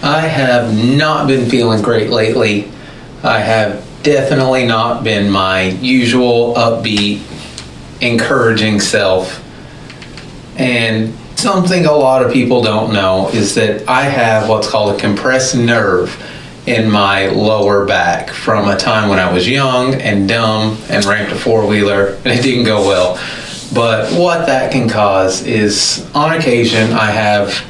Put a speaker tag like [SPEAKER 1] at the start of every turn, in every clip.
[SPEAKER 1] I have not been feeling great lately. I have definitely not been my usual upbeat, encouraging self. And something a lot of people don't know is that I have what's called a compressed nerve in my lower back from a time when I was young and dumb and ramped a four-wheeler and it didn't go well. But what that can cause is, on occasion, I have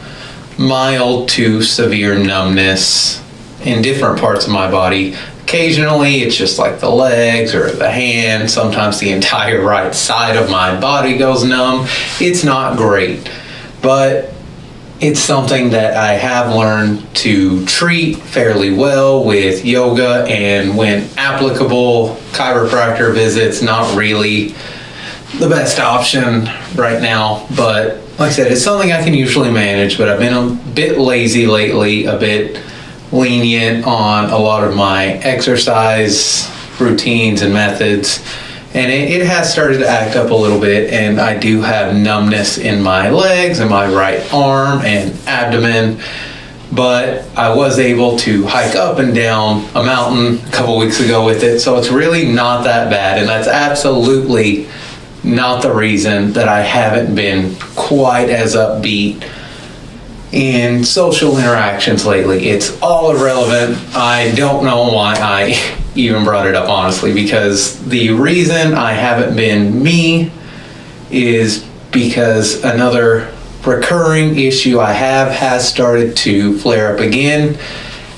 [SPEAKER 1] mild to severe numbness in different parts of my body. Occasionally, it's just like the legs or the hand. Sometimes the entire right side of my body goes numb. It's not great, but it's something that I have learned to treat fairly well with yoga and, when applicable, chiropractor visits. Not really the best option right now, but like I said, it's something I can usually manage. But I've been a bit lazy lately, a bit lenient on a lot of my exercise routines and methods, and it has started to act up a little bit, and I do have numbness in my legs and my right arm and abdomen. But I was able to hike up and down a mountain a couple weeks ago with it, so it's really not that bad, and that's absolutely not the reason that I haven't been quite as upbeat in social interactions lately. It's all irrelevant. I don't know why I even brought it up, honestly, because the reason I haven't been me is because another recurring issue I have has started to flare up again,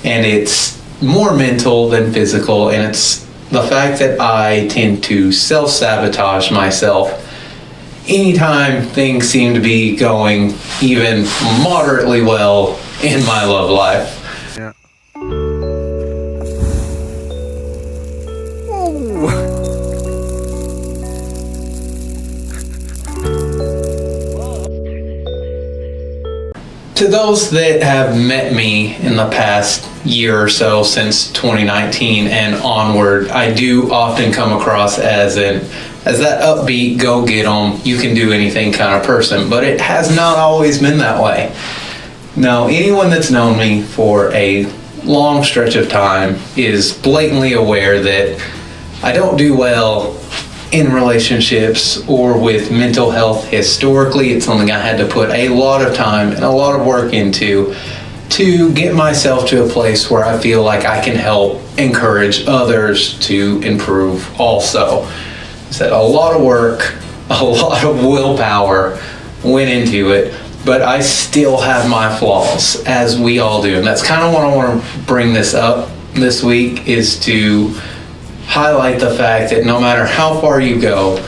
[SPEAKER 1] and it's more mental than physical, and it's the fact that I tend to self-sabotage myself anytime things seem to be going even moderately well in my love life.
[SPEAKER 2] Yeah.
[SPEAKER 1] To those that have met me in the past year or so, since 2019 and onward, I do often come across as that upbeat, go get 'em, you can do anything kind of person, but it has not always been that way. Now, anyone that's known me for a long stretch of time is blatantly aware that I don't do well in relationships or with mental health historically. It's something I had to put a lot of time and a lot of work into to get myself to a place where I feel like I can help encourage others to improve also. Said a lot of work, a lot of willpower went into it, but I still have my flaws, as we all do. And that's kind of what I want to bring this up this week, is to highlight the fact that no matter how far you go,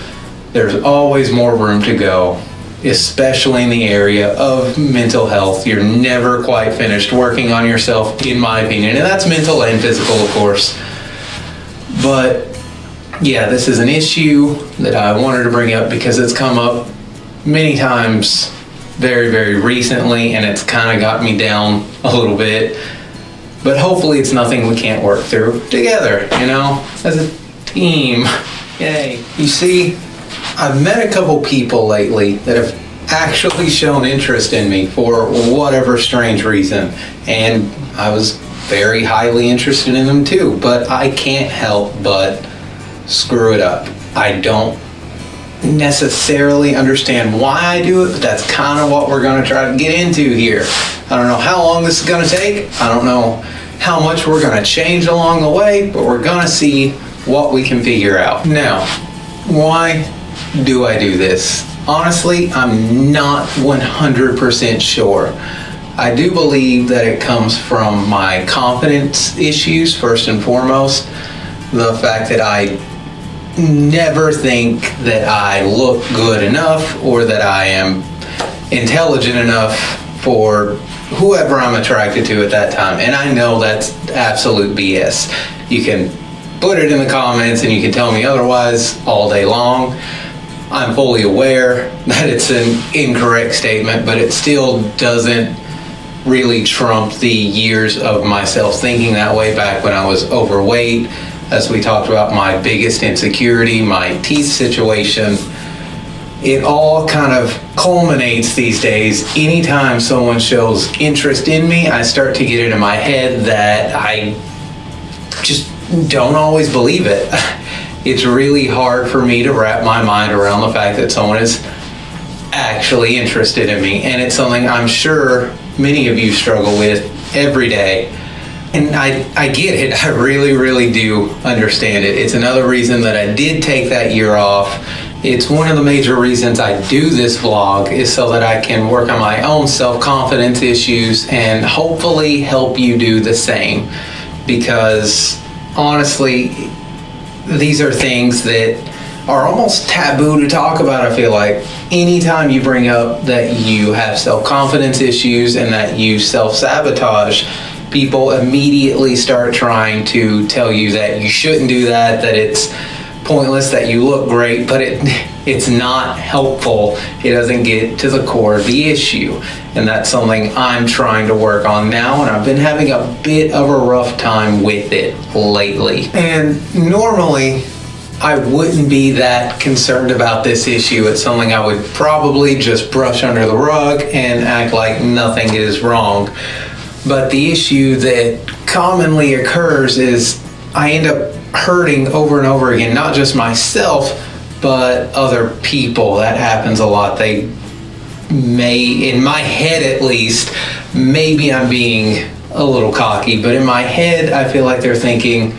[SPEAKER 1] there's always more room to go, especially in the area of mental health. You're never quite finished working on yourself, in my opinion, and that's mental and physical, of course. But yeah, this is an issue that I wanted to bring up because it's come up many times very, very recently, and it's kind of got me down a little bit. But hopefully it's nothing we can't work through together, as a team. Yay. You see, I've met a couple people lately that have actually shown interest in me for whatever strange reason, and I was very highly interested in them too, but I can't help but screw it up. I don't necessarily understand why I do it, but that's kind of what we're going to try to get into here. I don't know how long this is going to take. I don't know how much we're going to change along the way, but we're going to see what we can figure out. Now, why do I do this? Honestly, I'm not 100% sure. I do believe that it comes from my confidence issues, first and foremost. The fact that I never think that I look good enough or that I am intelligent enough for whoever I'm attracted to at that time. And I know that's absolute BS. You can put it in the comments and you can tell me otherwise all day long. I'm fully aware that it's an incorrect statement, but it still doesn't really trump the years of myself thinking that way back when I was overweight. As we talked about, my biggest insecurity, my teeth situation, it all kind of culminates these days. Anytime someone shows interest in me, I start to get it in my head that I just don't always believe it. It's really hard for me to wrap my mind around the fact that someone is actually interested in me. And it's something I'm sure many of you struggle with every day. And I get it. I really, really do understand it. It's another reason that I did take that year off. It's one of the major reasons I do this vlog, is so that I can work on my own self-confidence issues and hopefully help you do the same. Because honestly, these are things that are almost taboo to talk about. I feel like anytime you bring up that you have self-confidence issues and that you self-sabotage, people immediately start trying to tell you that you shouldn't do that, that it's pointless, that you look great, but it's not helpful. It doesn't get to the core of the issue. And that's something I'm trying to work on now, and I've been having a bit of a rough time with it lately. And normally, I wouldn't be that concerned about this issue. It's something I would probably just brush under the rug and act like nothing is wrong. But the issue that commonly occurs is I end up hurting over and over again, not just myself, but other people. That happens a lot. They may, in my head at least, maybe I'm being a little cocky, but in my head, I feel like they're thinking,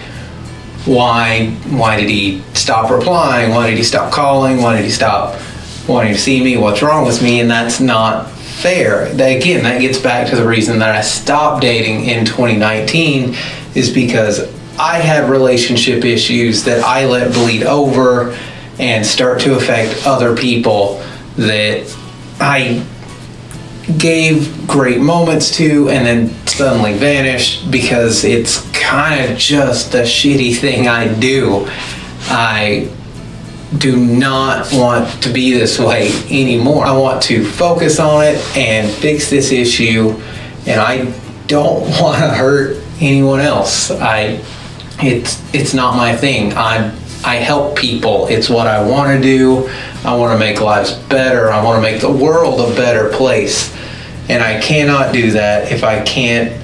[SPEAKER 1] why did he stop replying? Why did he stop calling? Why did he stop wanting to see me? What's wrong with me? And that's not fair. Again, that gets back to the reason that I stopped dating in 2019, is because I had relationship issues that I let bleed over and start to affect other people that I gave great moments to and then suddenly vanished because it's kind of just a shitty thing I do. I do not want to be this way anymore. I want to focus on it and fix this issue, and I don't want to hurt anyone else. It's not my thing. I help people. It's what I want to do. I want to make lives better. I want to make the world a better place. And I cannot do that if I can't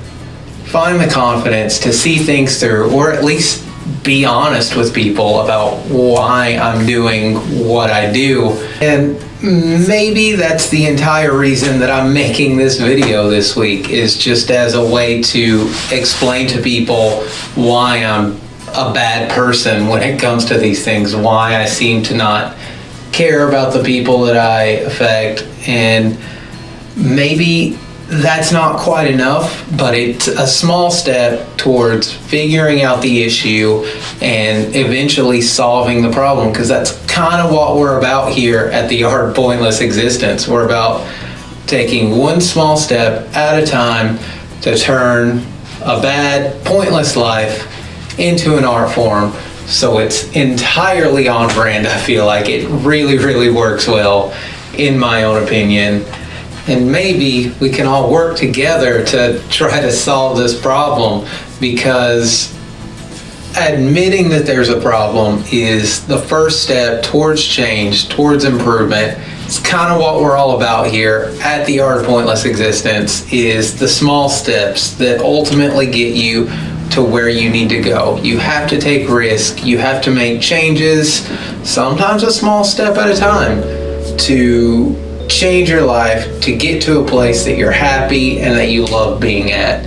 [SPEAKER 1] find the confidence to see things through, or at least be honest with people about why I'm doing what I do. And maybe that's the entire reason that I'm making this video this week, is just as a way to explain to people why I'm a bad person when it comes to these things, why I seem to not care about the people that I affect. And maybe that's not quite enough, but it's a small step towards figuring out the issue and eventually solving the problem, because that's kind of what we're about here at the Art of Pointless Existence. We're about taking one small step at a time to turn a bad, pointless life into an art form. So it's entirely on brand. I feel like it really, really works well, in my own opinion. And maybe we can all work together to try to solve this problem, because admitting that there's a problem is the first step towards change, towards improvement. It's kind of what we're all about here at the Art of Pointless Existence, is the small steps that ultimately get you to where you need to go. You have to take risk. You have to make changes, sometimes a small step at a time, to change your life, to get to a place that you're happy and that you love being at.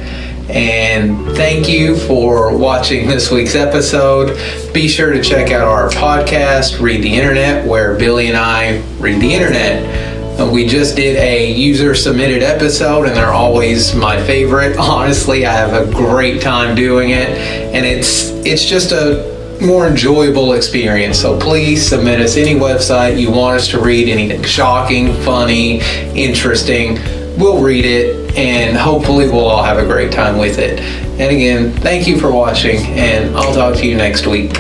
[SPEAKER 1] And thank you for watching this week's episode. Be sure to check out our podcast, Read the Internet, where Billy and I read the internet. We just did a user-submitted episode, and they're always my favorite. Honestly, I have a great time doing it, and it's just a more enjoyable experience. So please submit us any website you want us to read, anything shocking, funny, interesting. We'll read it, and hopefully we'll all have a great time with it. And again, thank you for watching, and I'll talk to you next week.